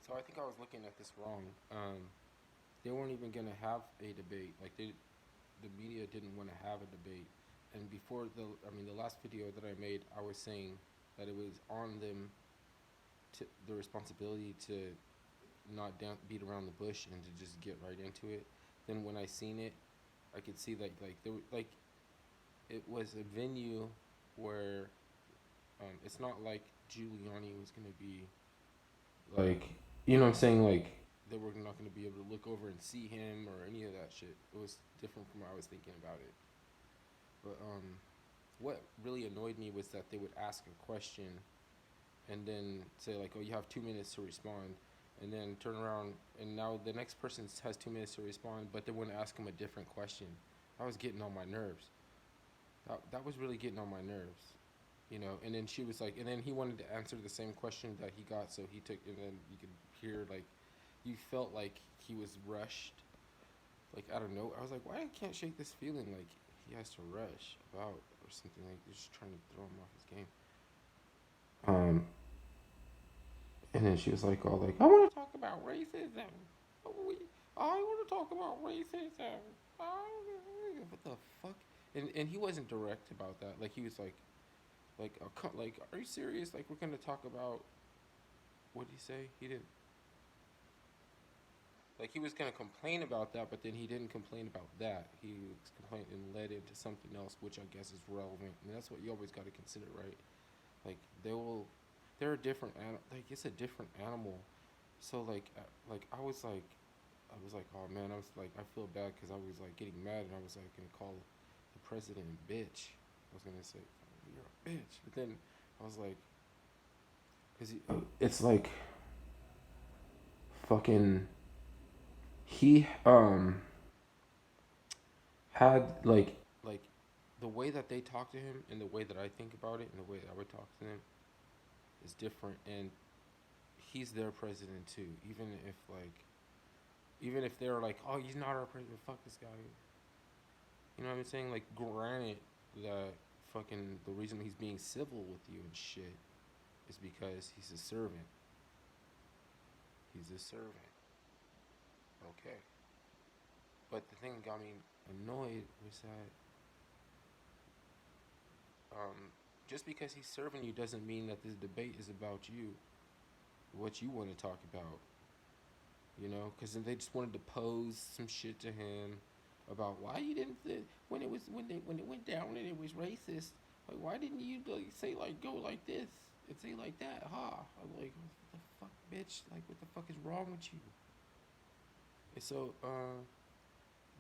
So I think I was looking at this wrong. They weren't even gonna have a debate. Like the media didn't want to have a debate. And before the last video that I made, I was saying that it was on them to the responsibility to not beat around the bush and to just get right into it. Then when I seen it, I could see like there like it was a venue where it's not like Giuliani was gonna be like, you know what I'm saying, like they were not gonna be able to look over and see him or any of that shit. It was different from what I was thinking about it. But what really annoyed me was that they would ask a question and then say like, "Oh, you have 2 minutes to respond," and then turn around and now the next person has 2 minutes to respond, but they wouldn't ask him a different question. That was getting on my nerves. That was really getting on my nerves, you know. And then she was like, and then he wanted to answer the same question that he got, so he took, and then you could hear like, you felt like he was rushed. Like I don't know. I was like, why I can't shake this feeling like he has to rush about or something like they're just trying to throw him off his game. Um, and then she was like, all like, I want to talk about racism. I want to talk about racism. What the fuck? And he wasn't direct about that. Like he was like, are you serious? Like we're gonna talk about what did he say? He didn't like he was gonna complain about that, but then he didn't complain about that. He complained and led into something else, which I guess is relevant. And that's what you always got to consider, right? Like they're a different like it's a different animal. So like I was like, oh man, I was like, I feel bad because I was like getting mad and I was like gonna call the president a bitch. I was gonna say, you're a bitch, but then I was like, cause it's like fucking he had like the way that they talk to him and the way that I think about it and the way that I would talk to them is different, and he's their president too. Even if they're like, oh, he's not our president, fuck this guy. You know what I'm saying? Like, granted that fucking the reason he's being civil with you and shit is because he's a servant. He's a servant. Okay. But the thing that got me annoyed was that um, just because he's serving you doesn't mean that this debate is about you, what you want to talk about. You know, because then they just wanted to pose some shit to him about why you didn't when it was when it went down and it was racist. Like, why didn't you like say like go like this and say like that? Ha! I'm like, what the fuck, bitch? Like, what the fuck is wrong with you? And so,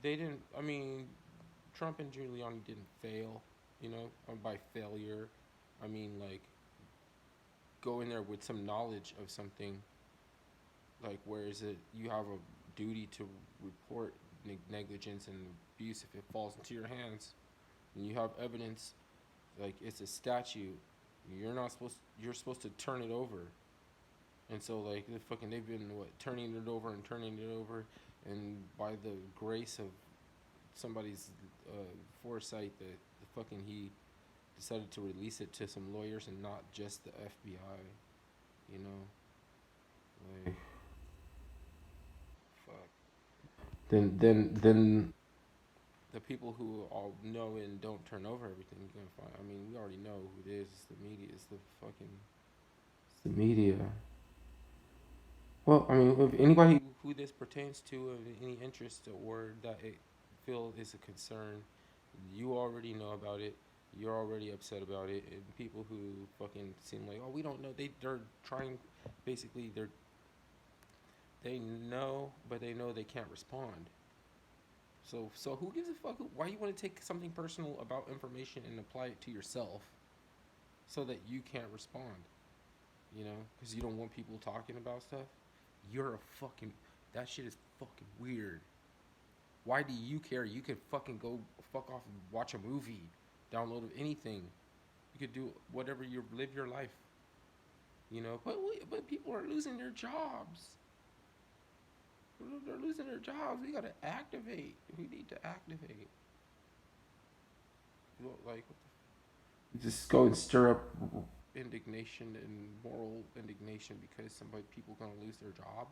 they didn't. I mean, Trump and Giuliani didn't fail. You know, by failure, I mean like go in there with some knowledge of something. Like, where is it? You have a duty to report negligence and abuse if it falls into your hands, and you have evidence. Like, it's a statute. You're supposed to turn it over. And so like they've been what turning it over and turning it over, and by the grace of somebody's foresight, the fucking he decided to release it to some lawyers and not just the FBI. You know, like fuck. Then the people who all know and don't turn over everything you're gonna find. I mean, we already know who it is. It's the media. It's the media. Well, I mean, if anybody who this pertains to, of any interest or that it feel is a concern, you already know about it. You're already upset about it, and people who fucking seem like, oh, we don't know. They're trying, basically they know, but they know they can't respond. So who gives a fuck? Why you want to take something personal about information and apply it to yourself so that you can't respond? You know, because you don't want people talking about stuff. You're a fucking. That shit is fucking weird. Why do you care? You could fucking go fuck off and watch a movie, download anything. You could do whatever you live your life. You know, but people are losing their jobs. They're losing their jobs. We gotta activate. We need to activate. You know, like just go and stir up. indignation and moral indignation because somebody people gonna lose their job.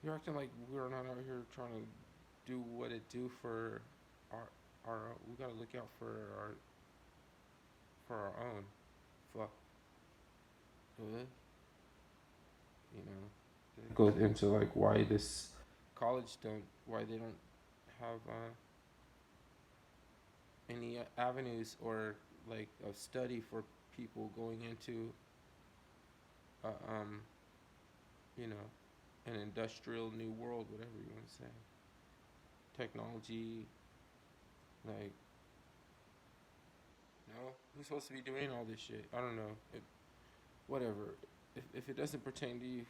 You're acting like we're not out here trying to do what it do for our we gotta look out our for our own. Fuck. Uh, you know, it goes into like why this college don't why they don't have any avenues or like of study for people going into uh, um you know an industrial new world, whatever you want to say, technology, like no, who's supposed to be doing all this shit? I don't know. Whatever. If it doesn't pertain to you,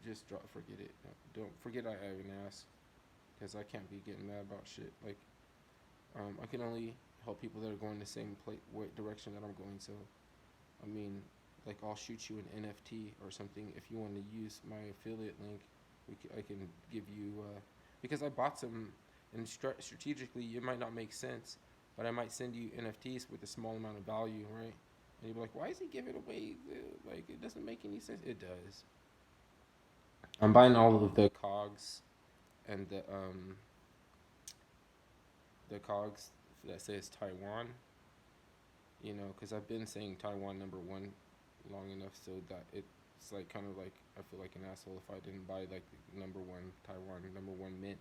just drop, forget it. Don't forget I even asked, because I can't be getting mad about shit. Like, I can only help people that are going the same direction that I'm going. So, I mean, like I'll shoot you an NFT or something if you want to use my affiliate link. I can give you because I bought some, and strategically it might not make sense, but I might send you NFTs with a small amount of value, right? And you'll be like, why is he giving away? Like, it doesn't make any sense. It does. I'm buying all of the cogs and the cogs that says Taiwan. You know, because I've been saying Taiwan number one long enough so that it's like kind of like I feel like an asshole if I didn't buy like the number one Taiwan number one mint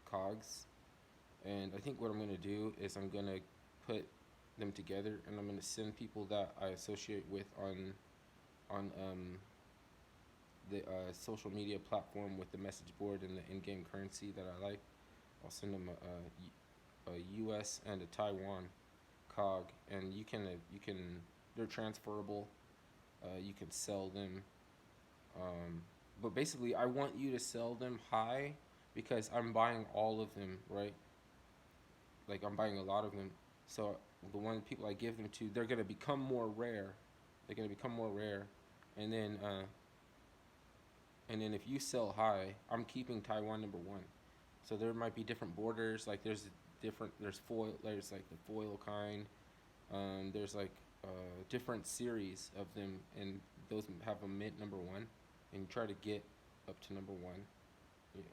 cogs. And I think what I'm gonna do is I'm gonna put them together and I'm gonna send people that I associate with on the social media platform with the message board and the in-game currency that I like. I'll send them a U.S. and a Taiwan cog, and you can they're transferable. You can sell them, but basically, I want you to sell them high because I'm buying all of them, right? Like I'm buying a lot of them, so the one people I give them to, they're gonna become more rare. They're gonna become more rare, and then if you sell high, I'm keeping Taiwan number one. So there might be different borders. Like there's foil. There's like the foil kind. There's like different series of them, and those have a mint number one, and you try to get up to number one,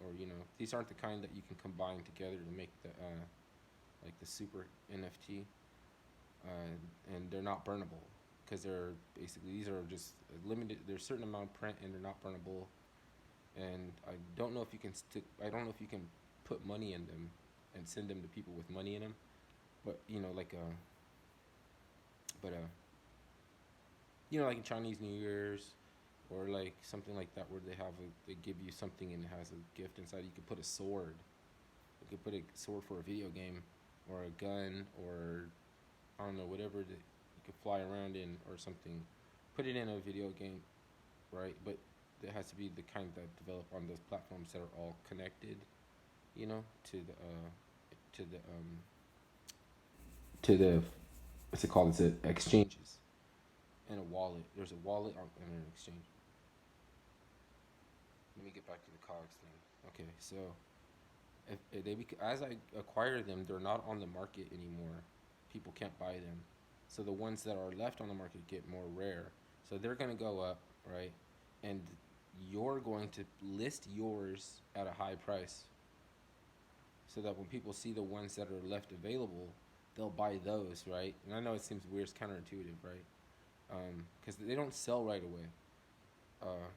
or these aren't the kind that you can combine together to make the like the super NFT, and they're not burnable because they're basically these are just limited. There's a certain amount of print, and they're not burnable. And I don't know if you can I don't know if you can put money in them and send them to people with money in them, but like but like in Chinese New Year's or like something like that where they give you something and it has a gift inside. You could put a sword. You could put a sword for a video game, or a gun, or I don't know, whatever that you could fly around in or something. Put it in a video game, right? But it has to be the kind that develop on those platforms that are all connected, to the what's it called? It's exchanges and a wallet. There's a wallet and an exchange. Let me get back to the cogs thing. Okay, so if as I acquire them, they're not on the market anymore. People can't buy them, so the ones that are left on the market get more rare. So they're gonna go up, right? And you're going to list yours at a high price, so that when people see the ones that are left available, they'll buy those, right? And I know it seems weird, it's counterintuitive, right? Because they don't sell right away. Uh,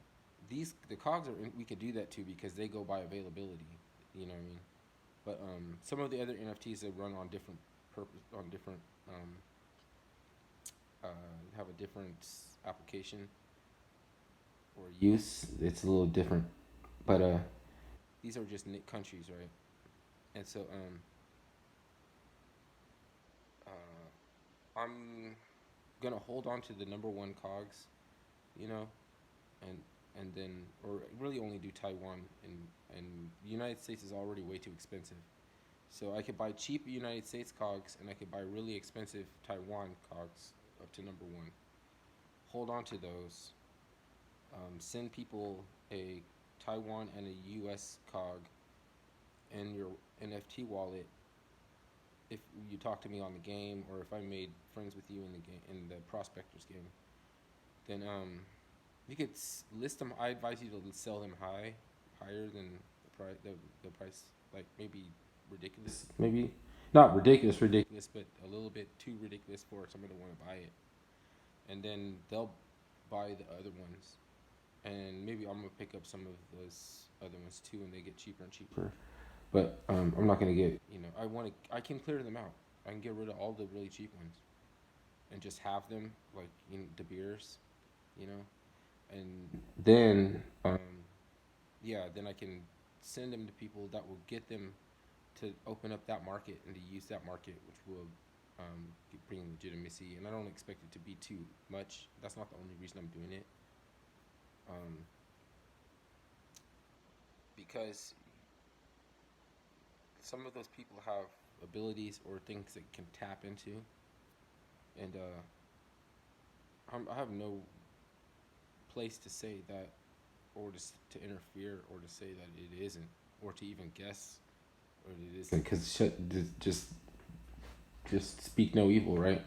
the cogs we could do that too because they go by availability. You know what I mean? But some of the other NFTs that run on different um, uh, have a different application or use. It's a little different. But these are just countries, right? And so I'm gonna hold on to the number one cogs, you know, and then or really only do Taiwan, and the United States is already way too expensive. So I could buy cheap United States cogs and I could buy really expensive Taiwan cogs up to number one. Hold on to those. Send people a Taiwan and a U.S. cog in your NFT wallet, if you talk to me on the game, or if I made friends with you in the game, in the prospectors game, then you could list them. I advise you to sell them higher than the price, like maybe ridiculous, maybe not ridiculous, but a little bit too ridiculous for someone to want to buy it, and then they'll buy the other ones, and maybe I'm gonna pick up some of those other ones too, and they get cheaper and cheaper. But I'm not gonna get, I can clear them out. I can get rid of all the really cheap ones and just have them like De Beers, you know, and then yeah, then I can send them to people that will get them to open up that market and to use that market, which will bring legitimacy. And I don't expect it to be too much. That's not the only reason I'm doing it. Um, because some of those people have abilities or things that can tap into, and I have no place to say that, or to interfere, or to say that it isn't, or to even guess or it isn't. Because just speak no evil, right?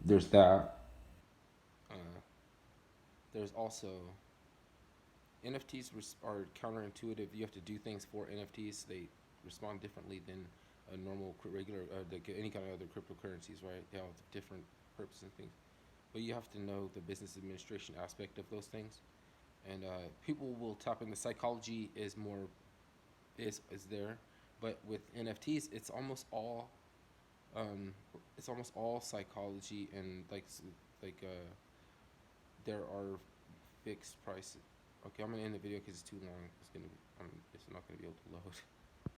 There's that. Uh, there's also NFTs are counterintuitive. You have to do things for NFTs. They respond differently than a normal regular any kind of other cryptocurrencies, right? They have different purposes and things, but you have to know the business administration aspect of those things. And people will tap in. The psychology is more is there, but with NFTs, it's almost all psychology, and like there are fixed prices. Okay, I'm gonna end the video because it's too long. It's not gonna be able to load.